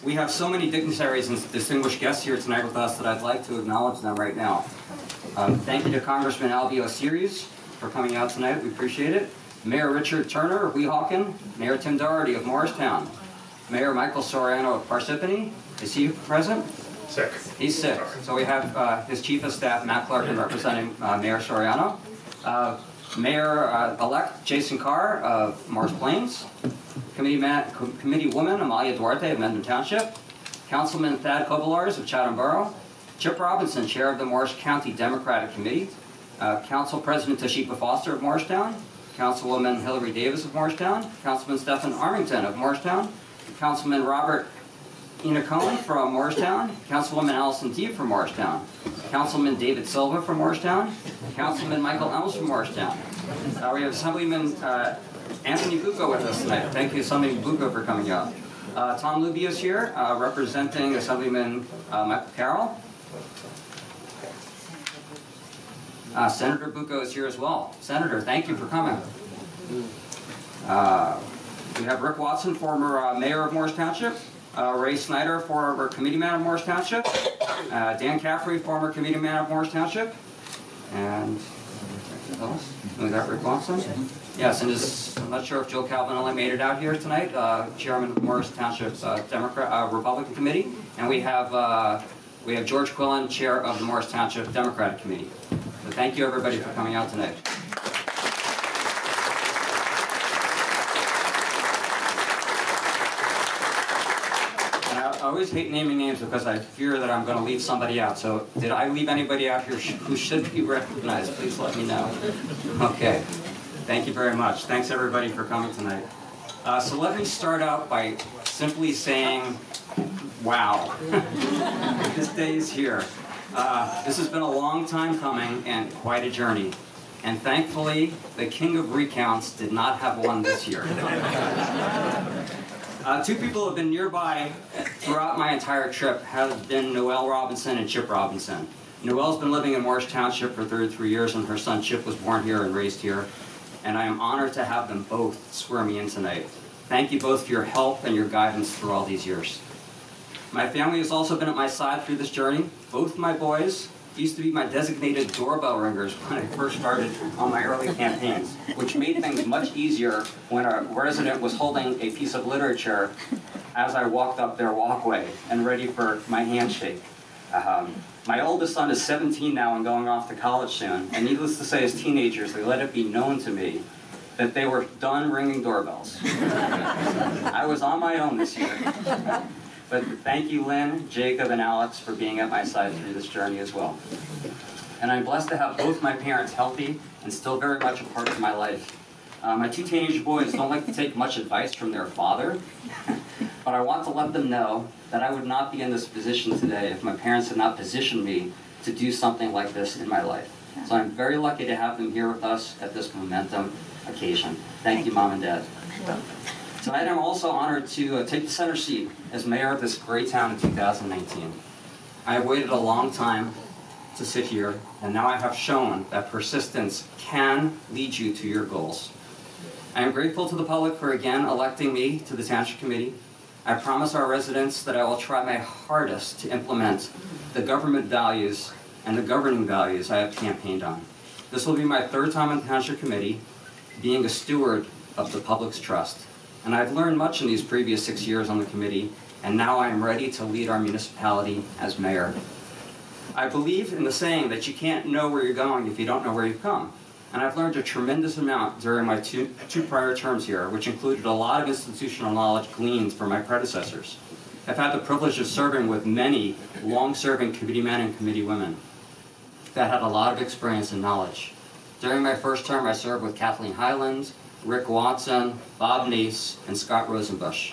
We have so many dignitaries and distinguished guests here tonight with us that I'd like to acknowledge them right now. Thank you to Congressman Albie Osiris for coming out tonight. We appreciate it. Mayor Richard Turner of Weehawken, Mayor Tim Doherty of Morristown, Mayor Michael Soriano of Parsippany. Is he present? Sick. He's sick. So we have his Chief of Staff, Matt Clarkin, representing Mayor Soriano. Mayor-elect Jason Carr of Morris Plains. Committee Woman Amalia Duarte of Mendon Township. Councilman Thad Kovalars of Chatham Borough. Chip Robinson, Chair of the Morris County Democratic Committee. Council President Tashipa Foster of Morristown. Councilwoman Hillary Davis of Morristown. Councilman Stephen Armington of Morristown. Councilman Robert Ina Cohen from Morristown, Councilwoman Allison Deeb from Morristown, Councilman David Silva from Morristown, Councilman Michael Elms from Morristown. We have Assemblyman Anthony Bucco with us tonight. Thank you, Assemblyman Bucco, for coming out. Tom Luby is here, representing Assemblyman Michael Carroll. Senator Bucco is here as well. Senator, thank you for coming. We have Rick Watson, former mayor of Morris Township. Ray Snyder, former committeeman of Morris Township. Dan Caffrey, former committeeman of Morris Township. And we got Rick Watson. Yes, and I'm not sure if Joe Calvin only made it out here tonight, chairman of the Morris Township's Republican Committee. And we have George Quillen, chair of the Morris Township Democratic Committee. So thank you, everybody, for coming out tonight. I always hate naming names because I fear that I'm going to leave somebody out. So did I leave anybody out here who should be recognized? Please let me know. Okay. Thank you very much. Thanks, everybody, for coming tonight. So let me start out by simply saying, wow. This day is here. This has been a long time coming and quite a journey. And thankfully, the king of recounts did not have one this year. Two people who have been nearby throughout my entire trip have been Noelle Robinson and Chip Robinson. Noelle's been living in Morris Township for 33 years, and her son Chip was born here and raised here. And I am honored to have them both swear me in tonight. Thank you both for your help and your guidance through all these years. My family has also been at my side through this journey. Both my boys used to be my designated doorbell ringers when I first started on my early campaigns, which made things much easier when a resident was holding a piece of literature as I walked up their walkway and ready for my handshake. My oldest son is 17 now and going off to college soon, and needless to say, as teenagers, they let it be known to me that they were done ringing doorbells. I was on my own this year. But thank you, Lynn, Jacob, and Alex for being at my side through this journey as well. And I'm blessed to have both my parents healthy and still very much a part of my life. My two teenage boys don't like to take much advice from their father, but I want to let them know that I would not be in this position today if my parents had not positioned me to do something like this in my life. So I'm very lucky to have them here with us at this momentum occasion. Thank you, Mom and Dad. Tonight I'm also honored to take the center seat as mayor of this great town in 2019. I have waited a long time to sit here, and now I have shown that persistence can lead you to your goals. I am grateful to the public for again electing me to the Township Committee. I promise our residents that I will try my hardest to implement the government values and the governing values I have campaigned on. This will be my third time on the Township Committee, being a steward of the public's trust. And I've learned much in these previous 6 years on the committee, and now I am ready to lead our municipality as mayor. I believe in the saying that you can't know where you're going if you don't know where you've come. And I've learned a tremendous amount during my two prior terms here, which included a lot of institutional knowledge gleaned from my predecessors. I've had the privilege of serving with many long-serving committeemen and committeewomen that had a lot of experience and knowledge. During my first term, I served with Kathleen Highland, Rick Watson, Bob Nace, and Scott Rosenbush,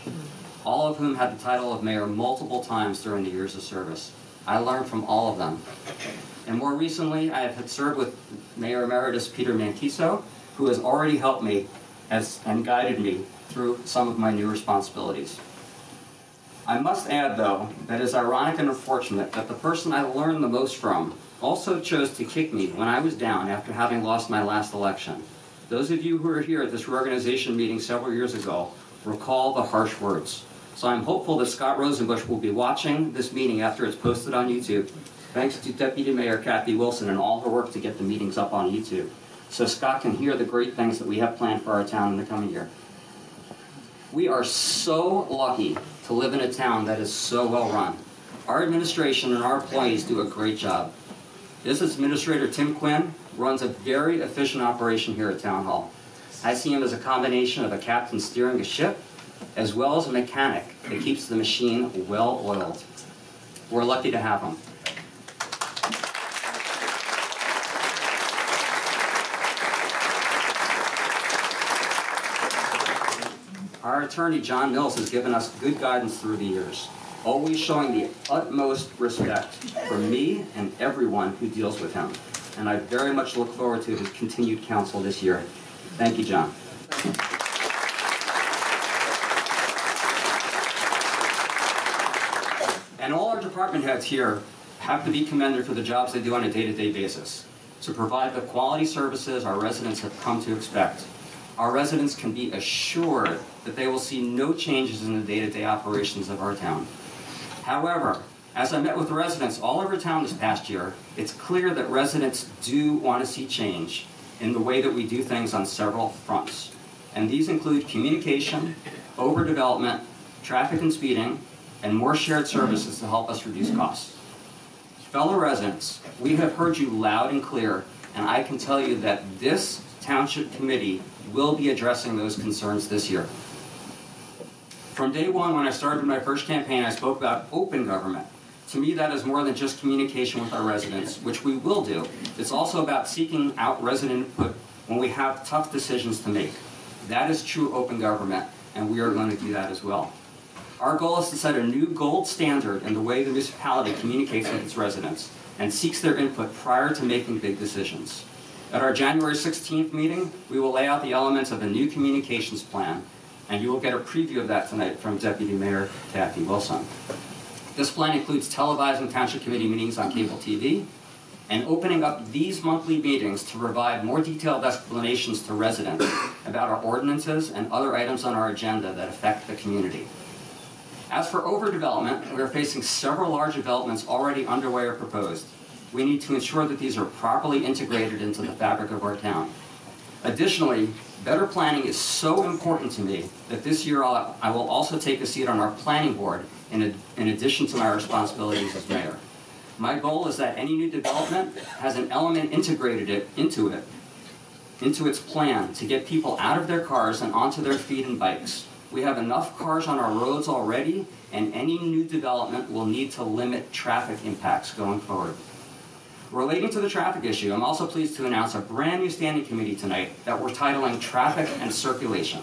all of whom had the title of mayor multiple times during the years of service. I learned from all of them. And more recently, I have served with Mayor Emeritus Peter Mankiso, who has already helped me and guided me through some of my new responsibilities. I must add, though, that it is ironic and unfortunate that the person I learned the most from also chose to kick me when I was down after having lost my last election. Those of you who were here at this reorganization meeting several years ago recall the harsh words. So I'm hopeful that Scott Rosenbush will be watching this meeting after it's posted on YouTube. Thanks to Deputy Mayor Kathy Wilson and all her work to get the meetings up on YouTube, so Scott can hear the great things that we have planned for our town in the coming year. We are so lucky to live in a town that is so well run. Our administration and our employees do a great job. Business Administrator Tim Quinn runs a very efficient operation here at Town Hall. I see him as a combination of a captain steering a ship as well as a mechanic that keeps the machine well oiled. We're lucky to have him. Our attorney, John Mills, has given us good guidance through the years, always showing the utmost respect for me and everyone who deals with him. And I very much look forward to his continued counsel this year. Thank you, John. And all our department heads here have to be commended for the jobs they do on a day-to-day basis to provide the quality services our residents have come to expect. Our residents can be assured that they will see no changes in the day-to-day operations of our town. However, as I met with residents all over town this past year, it's clear that residents do want to see change in the way that we do things on several fronts. And these include communication, overdevelopment, traffic and speeding, and more shared services to help us reduce costs. Fellow residents, we have heard you loud and clear, and I can tell you that this Township Committee will be addressing those concerns this year. From day one, when I started my first campaign, I spoke about open government. To me, that is more than just communication with our residents, which we will do. It's also about seeking out resident input when we have tough decisions to make. That is true open government, and we are going to do that as well. Our goal is to set a new gold standard in the way the municipality communicates with its residents and seeks their input prior to making big decisions. At our January 16th meeting, we will lay out the elements of a new communications plan, and you will get a preview of that tonight from Deputy Mayor Kathy Wilson. This plan includes televising Township Committee meetings on cable TV and opening up these monthly meetings to provide more detailed explanations to residents about our ordinances and other items on our agenda that affect the community. As for overdevelopment, we are facing several large developments already underway or proposed. We need to ensure that these are properly integrated into the fabric of our town. Additionally, better planning is so important to me that this year I will also take a seat on our planning board in addition to my responsibilities as mayor. My goal is that any new development has an element integrated into its plan to get people out of their cars and onto their feet and bikes. We have enough cars on our roads already, and any new development will need to limit traffic impacts going forward. Relating to the traffic issue, I'm also pleased to announce a brand new standing committee tonight that we're titling Traffic and Circulation.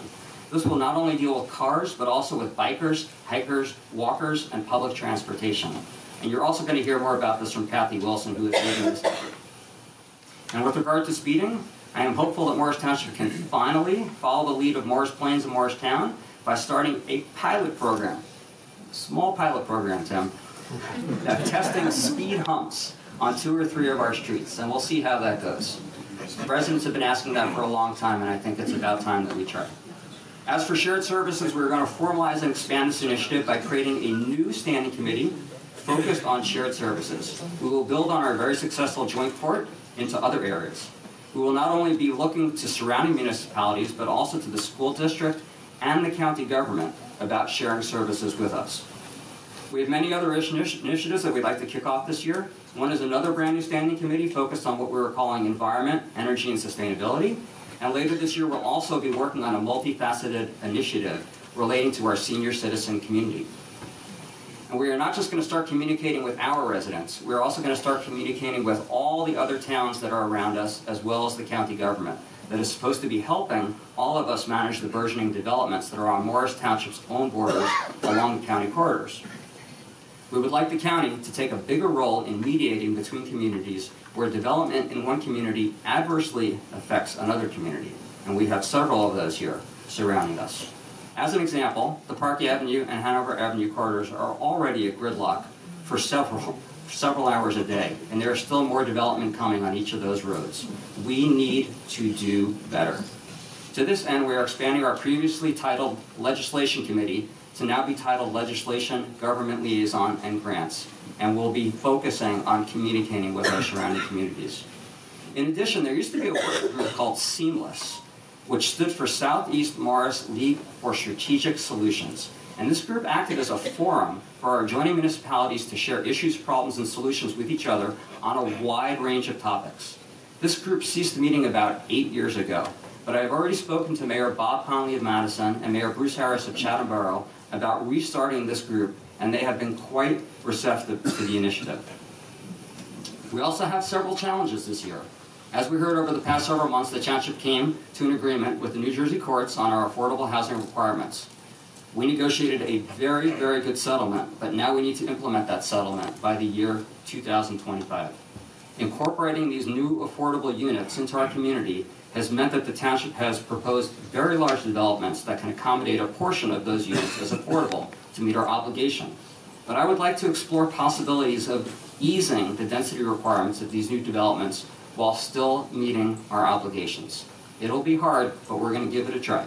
This will not only deal with cars, but also with bikers, hikers, walkers, and public transportation. And you're also going to hear more about this from Kathy Wilson, who is leading this effort. And with regard to speeding, I am hopeful that Morris Township can finally follow the lead of Morris Plains and Morristown by starting a pilot program, a small pilot program, Tim, of testing speed humps on 2 or 3 of our streets, and we'll see how that goes. Residents have been asking that for a long time, and I think it's about time that we try. As for shared services, we're going to formalize and expand this initiative by creating a new standing committee focused on shared services. We will build on our very successful joint court into other areas. We will not only be looking to surrounding municipalities, but also to the school district and the county government about sharing services with us. We have many other initiatives that we'd like to kick off this year. One is another brand new standing committee focused on what we're calling environment, energy, and sustainability. And later this year, we'll also be working on a multifaceted initiative relating to our senior citizen community. And we are not just going to start communicating with our residents, we're also going to start communicating with all the other towns that are around us, as well as the county government, that is supposed to be helping all of us manage the burgeoning developments that are on Morris Township's own borders along the county corridors. We would like the county to take a bigger role in mediating between communities where development in one community adversely affects another community. And we have several of those here surrounding us. As an example, the Park Avenue and Hanover Avenue corridors are already a gridlock for several hours a day, and there is still more development coming on each of those roads. We need to do better. To this end, we are expanding our previously titled Legislation Committee to now be titled Legislation, Government Liaison, and Grants, and will be focusing on communicating with our surrounding communities. In addition, there used to be a work group called Seamless, which stood for Southeast Morris League for Strategic Solutions. And this group acted as a forum for our adjoining municipalities to share issues, problems, and solutions with each other on a wide range of topics. This group ceased meeting about 8 years ago, but I've already spoken to Mayor Bob Conley of Madison and Mayor Bruce Harris of Chatham Borough about restarting this group, and they have been quite receptive to the initiative. We also have several challenges this year. As we heard over the past several months, the Township came to an agreement with the New Jersey courts on our affordable housing requirements. We negotiated a very, very good settlement, but now we need to implement that settlement by the year 2025. Incorporating these new affordable units into our community has meant that the Township has proposed very large developments that can accommodate a portion of those units as affordable to meet our obligation. But I would like to explore possibilities of easing the density requirements of these new developments while still meeting our obligations. It'll be hard, but we're going to give it a try.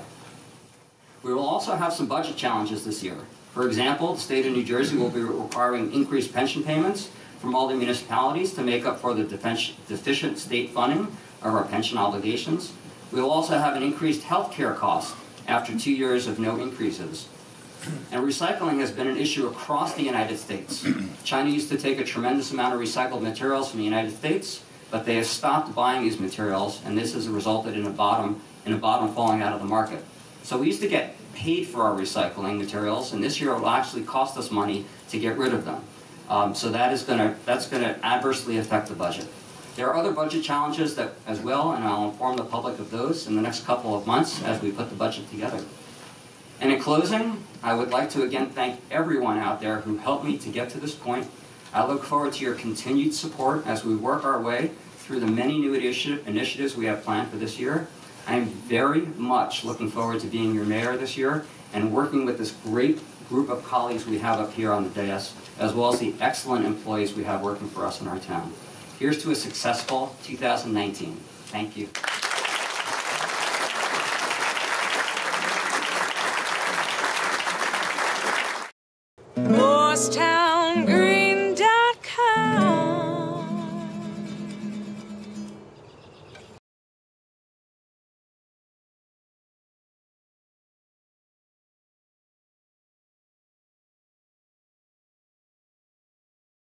We will also have some budget challenges this year. For example, the state of New Jersey will be requiring increased pension payments from all the municipalities to make up for the deficient state funding of our pension obligations. We will also have an increased health care cost after 2 years of no increases. And recycling has been an issue across the United States. China used to take a tremendous amount of recycled materials from the United States, but they have stopped buying these materials, and this has resulted in a bottom falling out of the market. So we used to get paid for our recycling materials, and this year it will actually cost us money to get rid of them. So that's going to adversely affect the budget. There are other budget challenges as well, and I'll inform the public of those in the next couple of months as we put the budget together. And in closing, I would like to again thank everyone out there who helped me to get to this point. I look forward to your continued support as we work our way through the many new initiatives we have planned for this year. I am very much looking forward to being your mayor this year and working with this great group of colleagues we have up here on the dais, as well as the excellent employees we have working for us in our town. Here's to a successful 2019. Thank you.